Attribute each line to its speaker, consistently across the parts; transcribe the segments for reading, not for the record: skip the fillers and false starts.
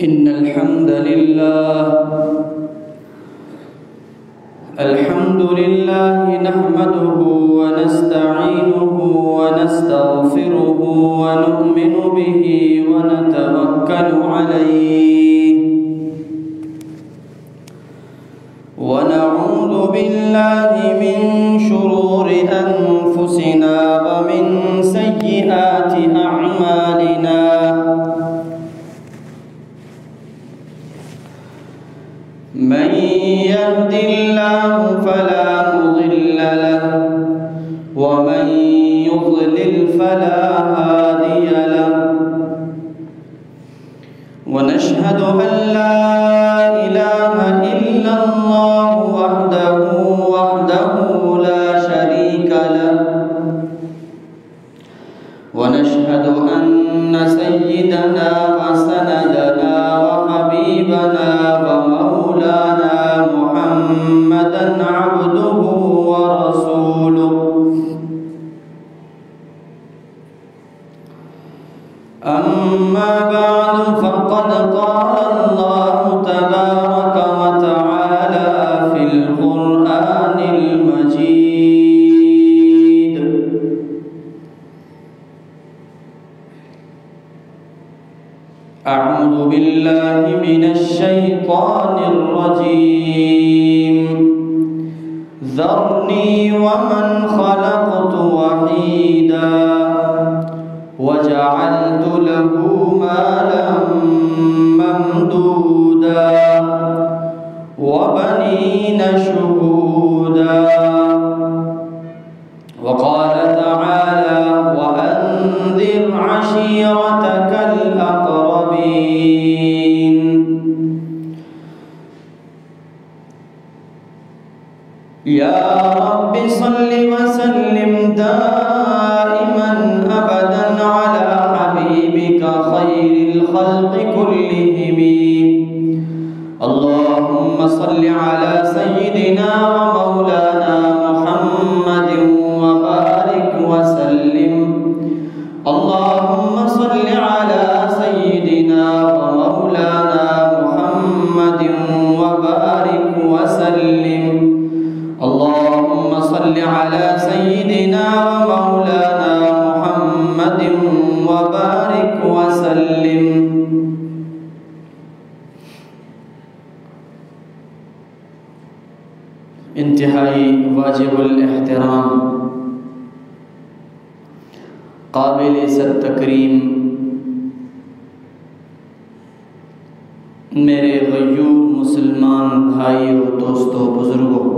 Speaker 1: إن الحمد لله نحمده ونستعينه ونستغفره ونؤمن به ونتوكل عليه ونعوذ بالله من شرور أنفسنا ومن سيئات أعمالنا من يهد الله فلا مضل له ومن يضلل فلا هادي له ونشهد أن لا إله إلا الله وحده لا شريك له ونشهد أن سيدنا وسندنا وحبيبنا ومولانا محمدا عبده ورسوله أما بعد فقد قال الله تبارك وتعالى في القرآن المجيد أعوذ بالله من الشيطان الرجيم ذرني ومن خلقت وحيدا وجعلت له مالا ممدودا وبنين شهودا وقال تعالى وأنذر عشيرتك الأقربين يا رب صل وسلم دائما أبدا على حبيبك خير الخلق كلهم اللهم صل على سيدنا ومولانا محمد وبارك وسلم اللهم صل على سيدنا ومولانا محمد وبارك وسلم اللهم صل على سيدنا ومولانا محمد وبارك وسلم انتہائی واجب الاحترام قابل عزت تکریم میرے غیور مسلمان بھائیوں دوستوں بزرگوں،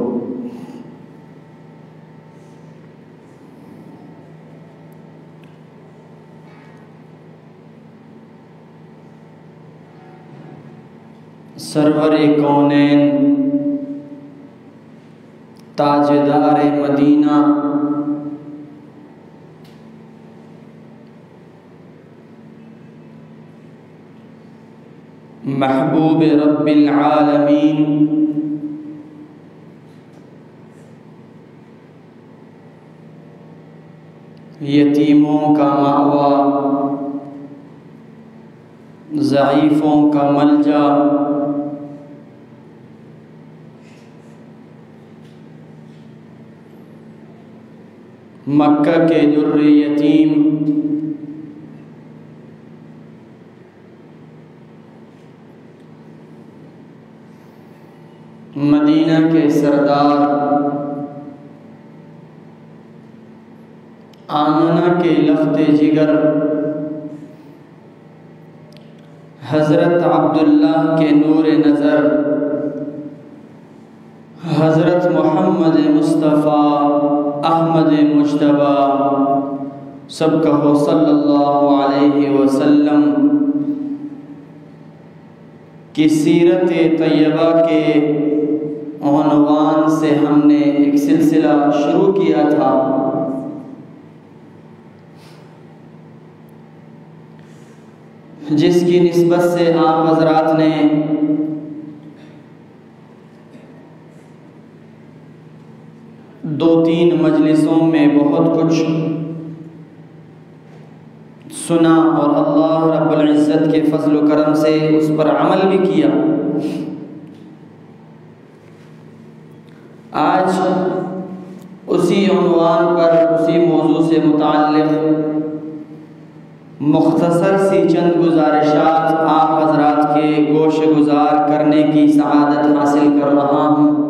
Speaker 1: سرور کونین تاجدار مدینہ محبوب رب العالمین یتیموں کا مأویٰ، ضعیفوں کا ملجا، مکہ کے در یتیم، مدینہ کے سردار، آمنہ کے لخت جگر، حضرت عبداللہ کے نور نظر، حضرت محمد مصطفیٰ احمد مجتبیٰ، سب کہو صلی اللہ علیہ وسلم کی سیرت طیبہ کے عنوان سے ہم نے ایک سلسلہ شروع کیا تھا، جس کی نسبت سے آپ حضرات نے دو تین مجلسوں میں بہت کچھ سنا اور اللہ رب العزت کے فضل و کرم سے اس پر عمل بھی کیا۔ آج اسی عنوان پر، اسی موضوع سے متعلق مختصر سی چند گزارشات آپ حضرات کے گوش گزار کرنے کی سعادت حاصل کر رہا ہوں۔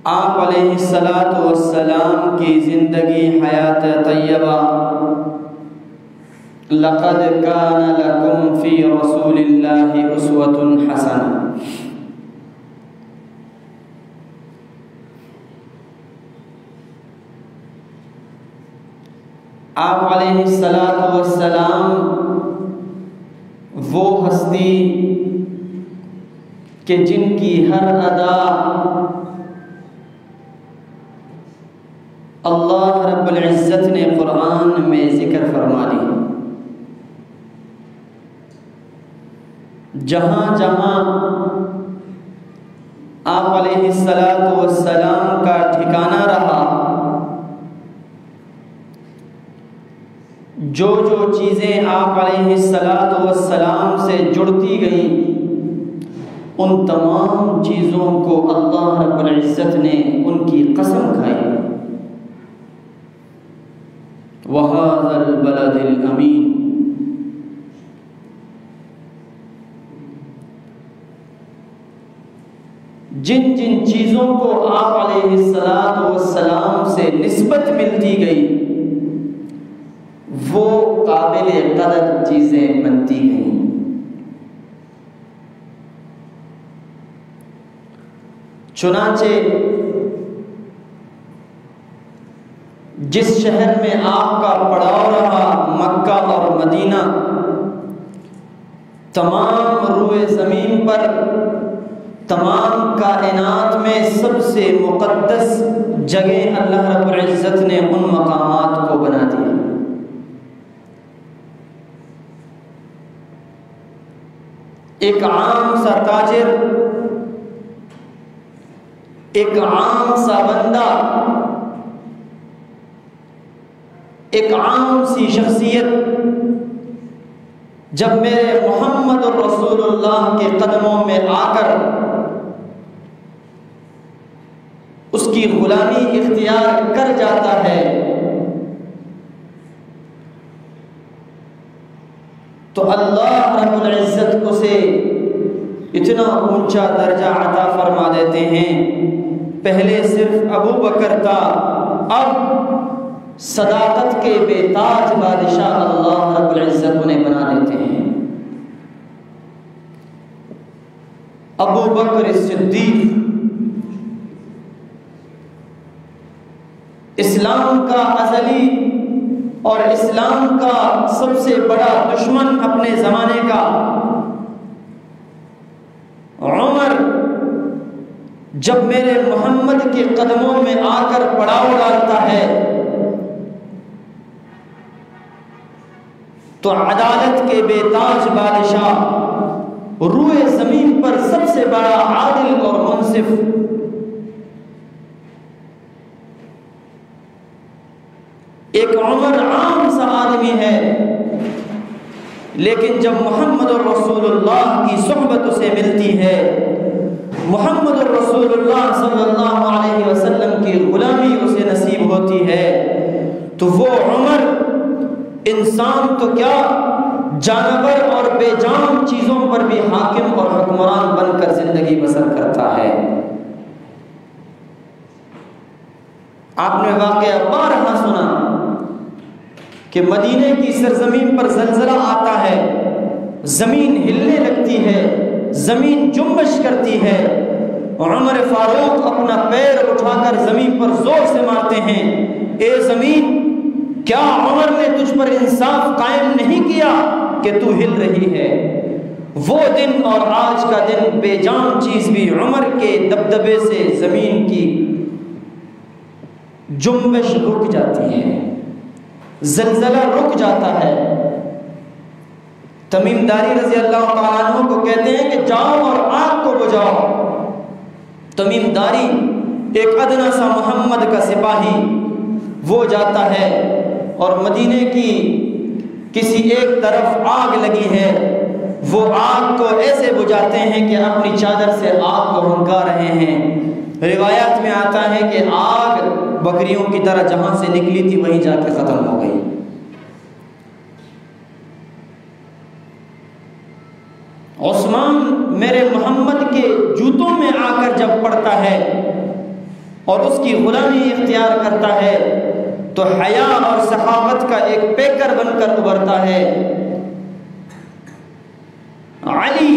Speaker 1: آپ علیہ الصلاۃ والسلام کی زندگی حیات طیبہ، لقد کان لکم فی رسول اللہ اسوۃ حسنہ، آپ علیہ الصلاۃ والسلام وہ ہستی کہ جن کی ہر ادا اللہ رب العزت نے قرآن میں ذکر فرما دی۔ جہاں جہاں آپ علیہ الصلاۃ والسلام کا ٹھکانہ رہا، جو جو چیزیں آپ علیہ الصلاۃ والسلام سے جڑتی گئیں، ان تمام چیزوں کو اللہ رب العزت نے ان کی قسم کھائی۔ وَهَذَا الْبَلَدِ الْأَمِينِ، جن جن چیزوں کو آپ علیہ الصلاۃ والسلام سے نسبت ملتی گئی، وہ قابل قدر چیزیں بنتی گئیں۔ چنانچہ جس شہر میں آپ کا پڑاؤ رہا، مکہ اور مدینہ، تمام روئے زمین پر، تمام کائنات میں سب سے مقدس جگہ اللہ رب العزت نے ان مقامات کو بنا دیا۔ ایک عام سا تاجر، ایک عام سا بندہ، ایک عام سی شخصیت جب میرے محمد رسول اللہ کے قدموں میں آ کر اس کی غلامی اختیار کر جاتا ہے، تو اللہ رب العزت اسے اتنا اونچا درجہ عطا فرما دیتے ہیں۔ پہلے صرف ابو بکر تھا، اب صداقت کے بے تاج بادشاہ اللہ رب العزت انہیں بنا دیتے ہیں۔ ابو بکر صدیق اسلام کا ازلی اور اسلام کا سب سے بڑا دشمن اپنے زمانے کا عمر، جب میرے محمد کے قدموں میں آ کر پڑاؤ ڈالتا ہے تو عدالت کے بے تاج بادشاہ، روئے زمین پر سب سے بڑا عادل اور منصف، ایک عمر عام سا آدمی ہے، لیکن جب محمد رسول اللہ کی صحبت اسے ملتی ہے، محمد رسول اللہ صلی اللہ علیہ وسلم کی غلامی اسے نصیب ہوتی ہے، تو وہ عمر انسان تو کیا، جانور اور بے جان چیزوں پر بھی حاکم اور حکمران بن کر زندگی بسر کرتا ہے۔ آپ نے واقعہ بارہا سنا کہ مدینے کی سرزمین پر زلزلہ آتا ہے، زمین ہلنے لگتی ہے، زمین جنبش کرتی ہے، عمر فاروق اپنا پیر اٹھا کر زمین پر زور سے مارتے ہیں، اے زمین، کیا عمر نے تجھ پر انصاف قائم نہیں کیا کہ تو ہل رہی ہے؟ وہ دن اور آج کا دن بے جان چیز بھی عمر کے دبدبے سے زمین کی جنبش رک جاتی ہے، زلزلہ رک جاتا ہے۔ تمیم داری رضی اللہ تعالیٰ عنہ کو کہتے ہیں کہ جاؤ اور آگ کو بجھاؤ۔ تمیم داری ایک ادنا سا محمد کا سپاہی وہ جاتا ہے اور مدینے کی کسی ایک طرف آگ لگی ہے، وہ آگ کو ایسے بجھاتے ہیں کہ اپنی چادر سے آگ کو ہنکا رہے ہیں۔ روایات میں آتا ہے کہ آگ بکریوں کی طرح جہاں سے نکلی تھی وہیں جا کے ختم ہو گئی۔ عثمان میرے محمد کے جوتوں میں آ کر جب پڑتا ہے اور اس کی غلامی اختیار کرتا ہے تو حیا اور سخاوت کا ایک پیکر بن کر ابھرتا ہے۔ علی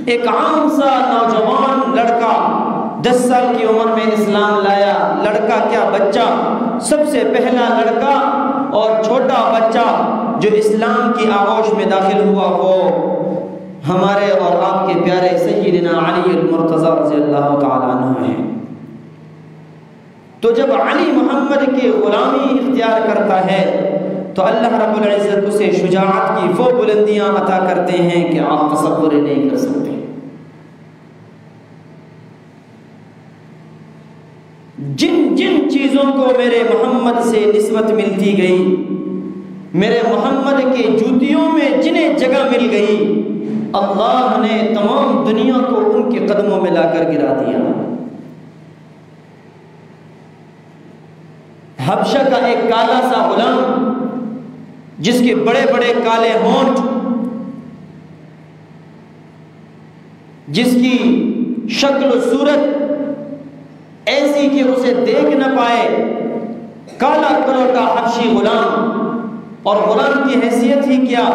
Speaker 1: ایک عام سا نوجوان لڑکا 10 سال کی عمر میں اسلام لایا، لڑکا کیا بچہ، سب سے پہلا لڑکا اور چھوٹا بچہ جو اسلام کی آغوش میں داخل ہوا وہ ہمارے اور آپ کے پیارے سیدنا علی المرتضی رضی اللہ تعالیٰ عنہ ہیں۔ تو جب علی محمد کی غلامی اختیار کرتا ہے تو اللہ رب العزت اسے شجاعت کی وہ بلندیاں عطا کرتے ہیں کہ آپ تصور نہیں کر سکتے۔ جن جن چیزوں کو میرے محمد سے نسبت ملتی گئی، میرے محمد کے جوتیوں میں جنہیں جگہ مل گئی، اللہ نے تمام دنیا کو ان کے قدموں میں لا کر گرا دیا۔ حبشہ کا ایک کالا سا غلام جس کے بڑے بڑے کالے ہونٹ، جس کی شکل و صورت ایسی کہ اسے دیکھ نہ پائے، کالا کروٹا حبشی غلام، اور غلام کی حیثیت ہی کیا،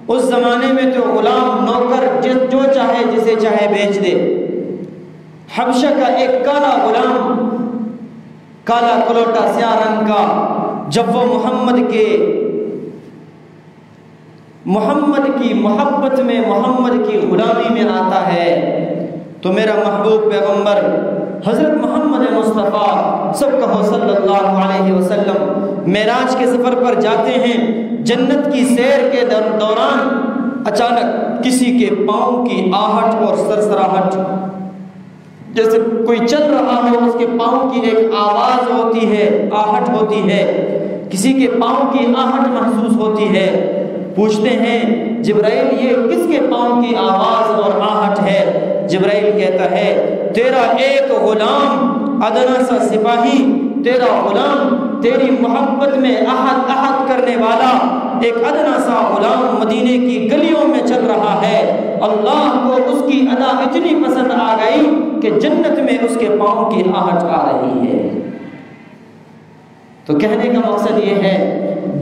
Speaker 1: اس زمانے میں تو غلام نوکر جو چاہے جسے چاہے بیچ دے۔ حبشہ کا ایک کالا غلام، کالا کلوٹا سیاہ رنگ کا، جب وہ محمد کی محبت میں، محمد کی غلامی میں آتا ہے تو میرا محبوب پیغمبر حضرت محمد مصطفیٰ سب کہو صلی اللہ علیہ وسلم معراج کے سفر پر جاتے ہیں۔ جنت کی سیر کے دوران اچانک کسی کے پاؤں کی آہٹ اور سرسراہٹ، جیسے کوئی چل رہا ہو اس کے پاؤں کی ایک آواز ہوتی ہے، آہٹ ہوتی ہے، کسی کے پاؤں کی آہٹ محسوس ہوتی ہے۔ پوچھتے ہیں جبرائیل یہ کس کے پاؤں کی آواز اور آہٹ ہے؟ جبرائیل کہتا ہے تیرا ایک غلام، ادنا سا سپاہی، تیرا غلام، تیری محبت میں احد احد کرنے والا ایک ادنا سا غلام مدینے کی گلیوں میں چل رہا ہے، اللہ کو اس کی ادا اتنی پسند آ گئی کہ جنت میں اس کے پاؤں کی آہٹ آ رہی ہے۔ تو کہنے کا مقصد یہ ہے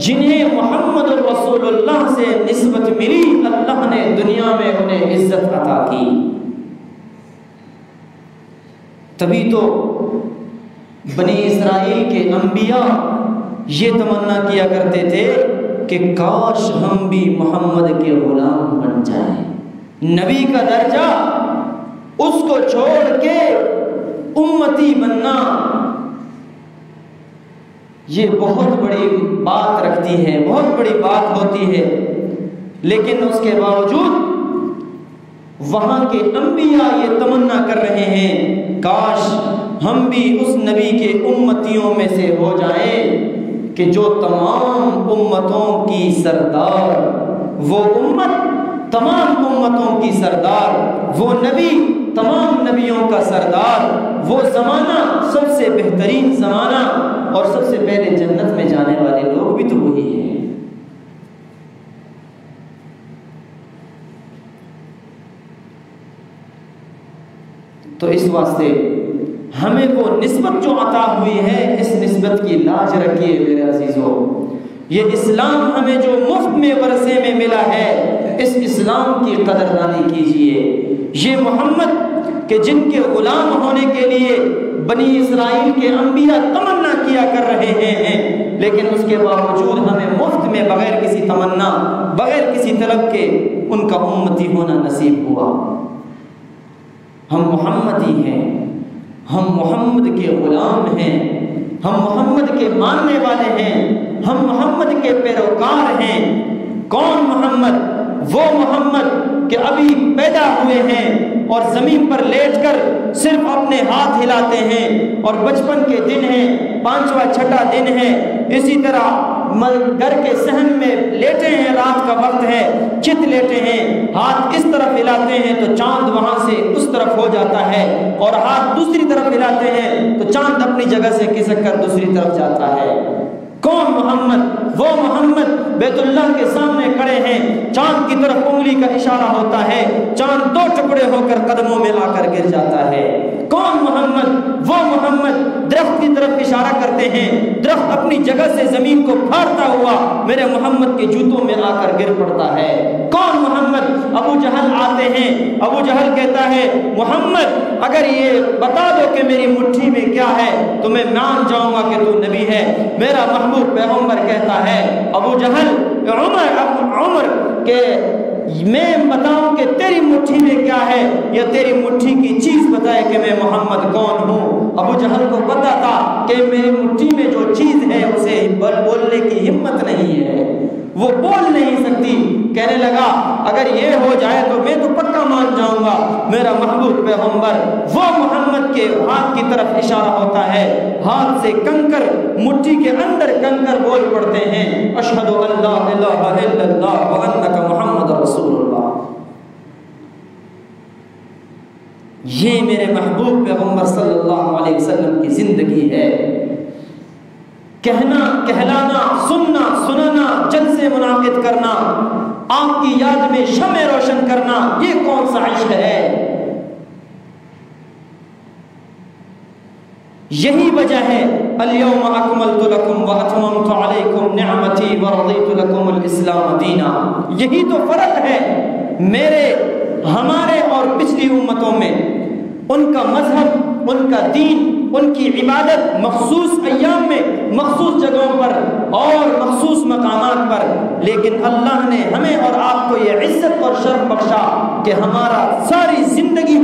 Speaker 1: جنہیں محمد رسول اللہ سے نسبت ملی، اللہ نے دنیا میں انہیں عزت عطا کی۔ تبھی تو بنی اسرائیل کے انبیاء یہ تمنا کیا کرتے تھے کہ کاش ہم بھی محمد کے غلام بن جائیں۔ نبی کا درجہ اس کو چھوڑ کے امتی بننا یہ بہت بڑی بات رکھتی ہے، بہت بڑی بات ہوتی ہے، لیکن اس کے باوجود وہاں کے انبیاء یہ تمنا کر رہے ہیں کاش ہم بھی اس نبی کے امتیوں میں سے ہو جائیں کہ جو تمام امتوں کی سردار، وہ امت تمام امتوں کی سردار، وہ نبی تمام نبیوں کا سردار، وہ زمانہ سب سے بہترین زمانہ، اور سب سے پہلے جنت میں جانے والے لوگ بھی تو وہی ہیں۔ تو اس واسطے ہمیں وہ نسبت جو عطا ہوئی ہے اس نسبت کی لاج رکھیے میرے عزیزو۔ یہ اسلام ہمیں جو مفت میں ورثے میں ملا ہے اس اسلام کی قدردانی کیجئے۔ یہ محمد کہ جن کے غلام ہونے کے لیے بنی اسرائیل کے انبیاء تمنا کیا کر رہے ہیں، لیکن اس کے باوجود ہمیں مفت میں بغیر کسی تمنا، بغیر کسی طلب کے ان کا امتی ہونا نصیب ہوا۔ ہم محمدی ہیں، ہم محمد کے غلام ہیں، ہم محمد کے ماننے والے ہیں، ہم محمد کے پیروکار ہیں۔ کون محمد؟ وہ محمد کہ ابھی پیدا ہوئے ہیں اور زمین پر لیٹ کر صرف اپنے ہاتھ ہلاتے ہیں، اور بچپن کے دن ہیں، 5واں 6واں دن ہے، اسی طرح گھر کے صحن میں لیٹے ہیں، رات کا وقت ہے، چت لیٹے ہیں، ہاتھ اس طرف ہلاتے ہیں تو چاند وہاں سے اس طرف ہو جاتا ہے، اور ہاتھ دوسری طرف ہلاتے ہیں تو چاند اپنی جگہ سے کھسک کر دوسری طرف جاتا ہے۔ کون محمد؟ وہ محمد بیت اللہ کے سامنے کھڑے ہیں، چاند کی طرف انگلی کا اشارہ ہوتا ہے، چاند 2 ٹکڑے ہو کر قدموں میں آ کر گر جاتا ہے۔ کون محمد؟ وہ محمد درخت کی طرف اشارہ کرتے ہیں، درخت اپنی جگہ سے زمین کو پھاڑتا ہوا میرے محمد کے جوتوں میں آ کر گر پڑتا ہے۔ کون محمد؟ ابو جہل آتے ہیں، ابو جہل کہتا ہے محمد اگر یہ بتا دو کہ میری مٹھی میں کیا ہے تو میں مان جاؤں گا کہ تو نبی ہے۔ میرا محبوب پیغمبر کہتا ہے ابو جہل عمر کہ میں بتاؤں کہ تیری مٹھی میں کیا ہے، یا تیری مٹھی کی چیز بتائے کہ میں محمد کون ہوں۔ ابو جہل کو پتا تھا کہ میری مٹھی میں جو چیز ہے اسے بولنے کی ہمت نہیں ہے، وہ بول نہیں سکتی۔ کہنے لگا اگر یہ ہو جائے تو میں تو پکا مان جاؤں گا۔ میرا محبوب پیغمبر وہ محمد کے ہاتھ کی طرف اشارہ ہوتا ہے، ہاتھ سے کنکر مٹھی کے اندر کنکر بول پڑتے ہیں، اشہد ان لا الہ الا اللہ وانک محمد رسول اللہ۔ یہ میرے محبوب پیغمبر صلی اللہ علیہ وسلم کی زندگی ہے۔ کہنا، کہلانا، سننا، سنانا، جلسے منعقد کرنا، آپ کی یاد میں شمع روشن کرنا، یہ کون سا عشق ہے؟ یہی وجہ ہے الیوم اکملت لکم واتممت علیکم نعمتی ورضیت لکم الاسلام دینا۔ یہی تو فرق ہے میرے، ہمارے اور پچھلی امتوں میں۔ ان کا مذہب، ان کا دین، ان کی عبادت مخصوص ایام میں، مخصوص جگہوں پر اور مخصوص مقامات پر، لیکن اللہ نے ہمیں اور آپ کو یہ عزت اور شرف بخشا کہ ہمارا ساری زندگی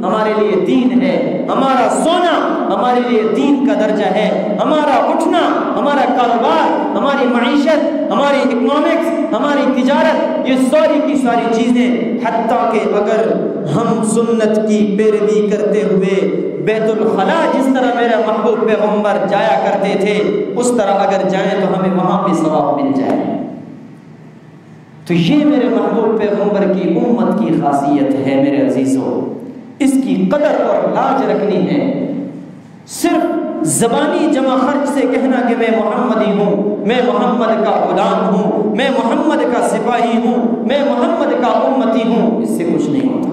Speaker 1: ہمارے لیے دین ہے، ہمارا سونا ہمارے لیے دین کا درجہ ہے، ہمارا اٹھنا، ہمارا کاروبار، ہماری معیشت، ہماری اکنامکس، ہماری تجارت، یہ ساری کی ساری چیزیں، حتیٰ کہ اگر ہم سنت کی پیروی کرتے ہوئے بیت الخلا جس طرح میرے محبوب پیغمبر جایا کرتے تھے اس طرح اگر جائیں تو ہمیں وہاں بھی ثواب مل جائے۔ تو یہ میرے محبوب پیغمبر کی امت کی خاصیت ہے میرے عزیزوں، اس کی قدر اور لاج رکھنی ہے۔ صرف زبانی جمع خرچ سے کہنا کہ میں محمدی ہوں، میں محمد کا غلام ہوں، میں محمد کا سپاہی ہوں، میں محمد کا امتی ہوں، اس سے کچھ نہیں ہوتا۔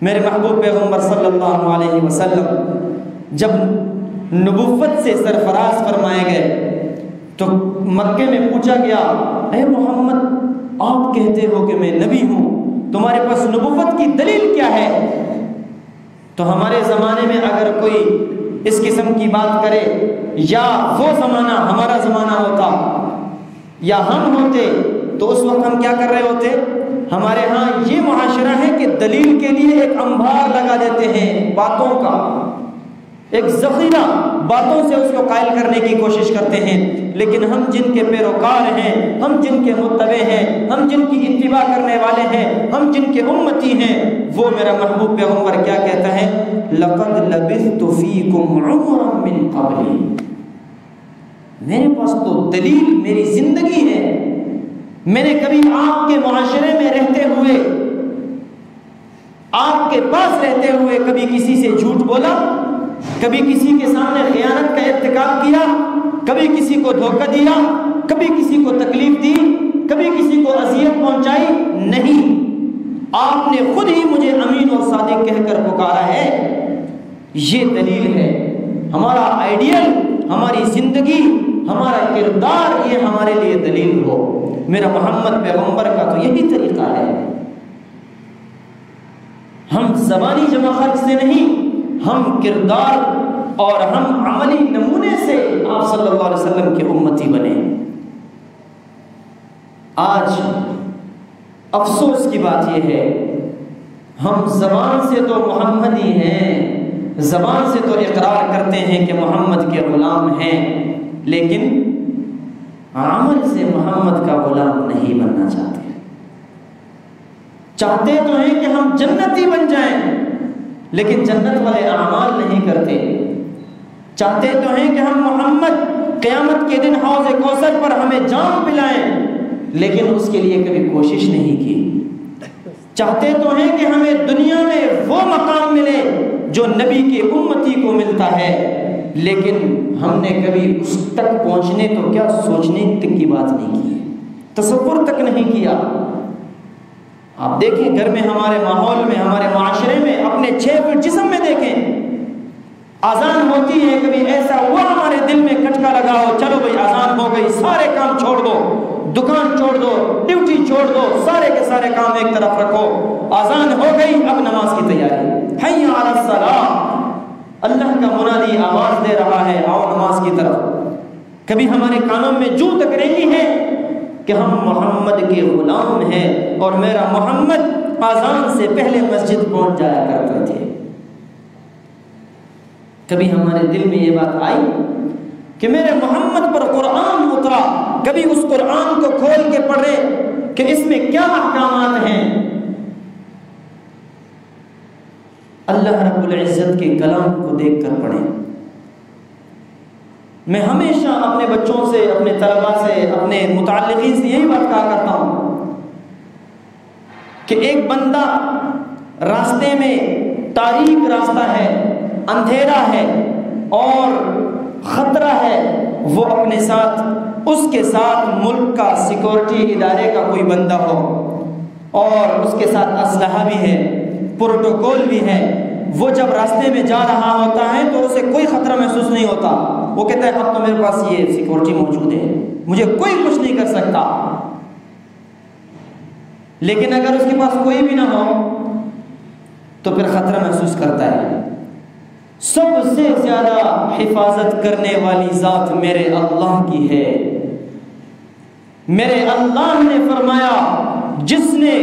Speaker 1: میرے محبوب پیغمبر صلی اللہ علیہ وسلم جب نبوت سے سرفراز فرمائے گئے تو مکے میں پوچھا گیا اے محمد آپ کہتے ہو کہ میں نبی ہوں، تمہارے پاس نبوت کی دلیل کیا ہے؟ تو ہمارے زمانے میں اگر کوئی اس قسم کی بات کرے، یا وہ زمانہ ہمارا زمانہ ہوتا یا ہم ہوتے تو اس وقت ہم کیا کر رہے ہوتے؟ ہمارے ہاں یہ معاشرہ ہے کہ دلیل کے لیے ایک انبار لگا دیتے ہیں باتوں کا، ایک ذخیرہ باتوں سے اس کو قائل کرنے کی کوشش کرتے ہیں۔ لیکن ہم جن کے پیروکار ہیں، ہم جن کے متبع ہیں، ہم جن کی اتباع کرنے والے ہیں، ہم جن کے امتی ہیں، وہ میرا محبوب پیغمبر کیا کہتا ہے؟ لقد لبثت فیکم عمرا من قبلی، میرے پاس تو دلیل میری زندگی ہے۔ میں نے کبھی آپ کے معاشرے میں رہتے ہوئے، آپ کے پاس رہتے ہوئے کبھی کسی سے جھوٹ بولا، کبھی کسی کے سامنے خیانت کا ارتکاب کیا، کبھی کسی کو دھوکہ دیا، کبھی کسی کو تکلیف دی، کبھی کسی کو اذیت پہنچائی؟ نہیں، آپ نے خود ہی مجھے امین اور صادق کہہ کر پکارا ہے۔ یہ دلیل ہے۔ ہمارا آئیڈیل، ہماری زندگی، ہمارا کردار، یہ ہمارے لیے دلیل ہو۔ میرا محمد پیغمبر کا تو یہی طریقہ ہے۔ ہم زبانی جمع خرچ سے نہیں، ہم کردار اور ہم عملی نمونے سے آپ صلی اللہ علیہ وسلم کے امتی بنے۔ آج افسوس کی بات یہ ہے، ہم زبان سے تو محمدی ہیں، زبان سے تو اقرار کرتے ہیں کہ محمد کے غلام ہیں، لیکن عمل سے محمد کا غلام نہیں بننا چاہتے۔ چاہتے تو ہیں کہ ہم جنتی بن جائیں لیکن جنت والے اعمال نہیں کرتے. چاہتے تو ہیں کہ ہم محمد قیامت کے دن حوض کوثر پر ہمیں جام پلائیں لیکن اس کے لیے کبھی کوشش نہیں کی. چاہتے تو ہیں کہ ہمیں دنیا میں وہ مقام ملے جو نبی کے امتی کو ملتا ہے لیکن ہم نے کبھی اس تک پہنچنے تو کیا سوچنے تک کی بات نہیں کی, تصور تک نہیں کیا. آپ دیکھیں گھر میں, ہمارے ماحول میں, ہمارے معاشرے میں, اپنے 6 فٹ جسم میں دیکھیں, اذان ہوتی ہے کبھی ایسا ہوا ہمارے دل میں کھٹکا لگا ہو, چلو بھائی اذان ہو گئی, سارے کام چھوڑ دو, دکان چھوڑ دو, ڈیوٹی چھوڑ دو, سارے کے سارے کام ایک طرف رکھو, اذان ہو گئی, اب نماز کی تیاری, حی علی الصلاۃ, اللہ کا منادی آواز دے رہا ہے, آؤ نماز کی طرف. کبھی ہمارے کانوں میں جو تک رہی ہے کہ ہم محمد کے غلام ہیں اور میرا محمد اذان سے پہلے مسجد پہنچ جایا کرتے تھے. کبھی ہمارے دل میں یہ بات آئی کہ میرے محمد پر قرآن اترا, کبھی اس قرآن کو کھول کے پڑھے کہ اس میں کیا احکامات ہیں. اللہ رب العزت کے کلام کو دیکھ کر پڑھیں. میں ہمیشہ اپنے بچوں سے, اپنے طلباء سے, اپنے متعلقین سے یہی بات کہا کرتا ہوں کہ ایک بندہ راستے میں تاریک راستہ ہے, اندھیرا ہے اور خطرہ ہے, وہ اپنے ساتھ, اس کے ساتھ ملک کا سیکورٹی ادارے کا کوئی بندہ ہو اور اس کے ساتھ اسلحہ بھی ہے, پروٹوکول بھی ہے, وہ جب راستے میں جا رہا ہوتا ہے تو اسے کوئی خطرہ محسوس نہیں ہوتا. وہ کہتا ہے اب تو میرے پاس یہ سیکورٹی موجود ہے, مجھے کوئی کچھ نہیں کر سکتا. لیکن اگر اس کے پاس کوئی بھی نہ ہو تو پھر خطرہ محسوس کرتا ہے. سب سے زیادہ حفاظت کرنے والی ذات میرے اللہ کی ہے. میرے اللہ نے فرمایا جس نے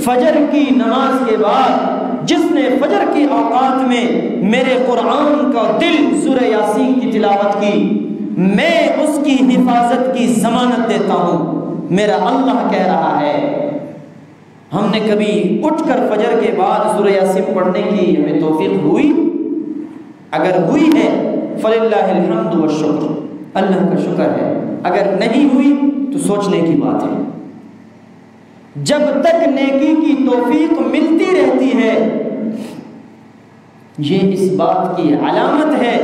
Speaker 1: فجر کی نماز کے بعد, جس نے فجر کی اوقات میں میرے قرآن کا دل سورہ یاسین کی تلاوت کی, میں اس کی حفاظت کی ضمانت دیتا ہوں. میرا اللہ کہہ رہا ہے. ہم نے کبھی اٹھ کر فجر کے بعد سورہ یاسین پڑھنے کی ہمیں توفیق ہوئی؟ اگر ہوئی ہے فللہ الحمد والشکر, اللہ کا شکر ہے. اگر نہیں ہوئی تو سوچنے کی بات ہے. جب تک نیکی کی توفیق ملتی رہتی ہے یہ اس بات کی علامت ہے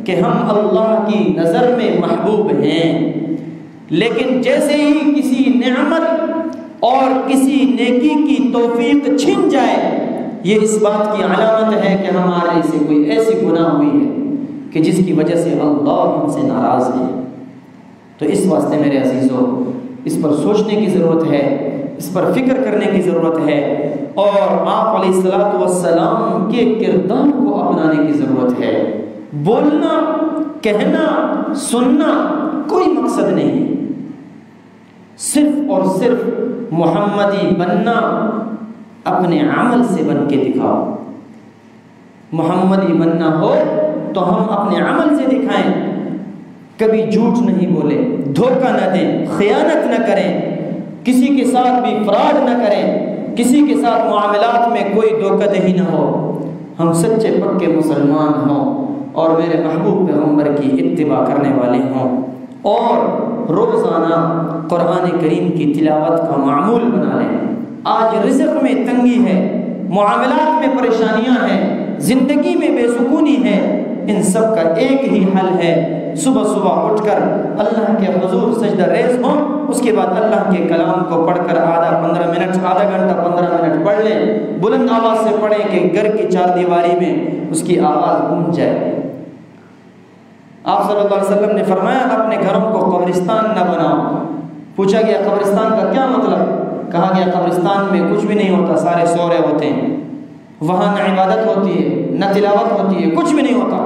Speaker 1: کہ ہم اللہ کی نظر میں محبوب ہیں. لیکن جیسے ہی کسی نعمت اور کسی نیکی کی توفیق چھن جائے یہ اس بات کی علامت ہے کہ ہمارے سے کوئی ایسی گناہ ہوئی ہے کہ جس کی وجہ سے اللہ ہم سے ناراض ہے. تو اس واسطے میرے عزیزوں اس پر سوچنے کی ضرورت ہے, اس پر فکر کرنے کی ضرورت ہے اور آپ علیہ الصلوۃ والسلام کے کردار کو اپنانے کی ضرورت ہے. بولنا, کہنا, سننا کوئی مقصد نہیں, صرف اور صرف محمدی بننا اپنے عمل سے بن کے دکھاؤ. محمدی بننا ہو تو ہم اپنے عمل سے دکھائیں. کبھی جھوٹ نہیں بولے, دھوکہ نہ دیں, خیانت نہ کریں, کسی کے ساتھ بھی فراڈ نہ کریں, کسی کے ساتھ معاملات میں کوئی دھوکہ دہی نہ ہو. ہم سچے پکے مسلمان ہوں اور میرے محبوب پیغمبر کی اتباع کرنے والے ہوں اور روزانہ قرآن کریم کی تلاوت کا معمول بنا لیں. آج رزق میں تنگی ہے, معاملات میں پریشانیاں ہیں, زندگی میں بے سکونی ہے, ان سب کا ایک ہی حل ہے, صبح صبح اٹھ کر اللہ کے حضور سجدہ ریز ہوں, اس کے بعد اللہ کے کلام کو پڑھ کر آدھا 15 منٹ, آدھا گھنٹہ 15 منٹ پڑھ لیں. بلند آواز سے پڑھیں کہ گھر کی چار دیواری میں اس کی آواز گونج جائے. آپ صلی اللہ علیہ وسلم نے فرمایا اپنے گھروں کو قبرستان نہ بناؤ. پوچھا گیا قبرستان کا کیا مطلب؟ کہا گیا قبرستان میں کچھ بھی نہیں ہوتا, سارے سو رہے ہوتے ہیں, وہاں نہ عبادت ہوتی ہے نہ تلاوت ہوتی ہے, کچھ بھی نہیں ہوتا.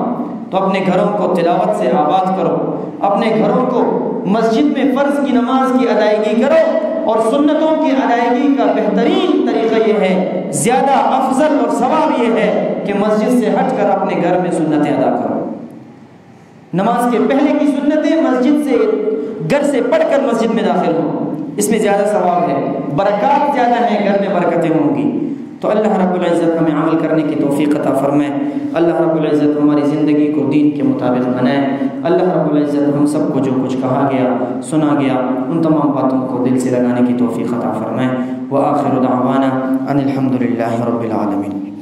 Speaker 1: تو اپنے گھروں کو تلاوت سے آباد کرو, اپنے گھروں کو مسجد میں فرض کی نماز کی ادائیگی کرو, اور سنتوں کی ادائیگی کا بہترین طریقہ یہ ہے, زیادہ افضل اور ثواب یہ ہے کہ مسجد سے ہٹ کر اپنے گھر میں سنتیں ادا کرو. نماز کے پہلے کی سنتیں مسجد سے گھر سے پڑھ کر مسجد میں داخل ہوں، اس میں زیادہ ثواب ہے، برکات زیادہ ہیں، گھر میں برکتیں ہوں گی۔ تو اللہ رب العزت ہمیں عمل کرنے کی توفیق عطا فرمائے، اللہ رب العزت ہماری زندگی کو دین کے مطابق بنائے، اللہ رب العزت ہم سب کو جو کچھ کہا گیا سنا گیا ان تمام باتوں کو دل سے لگانے کی توفیق عطا فرمائے۔ وآخر دعوانا ان الحمد للہ رب العالمین۔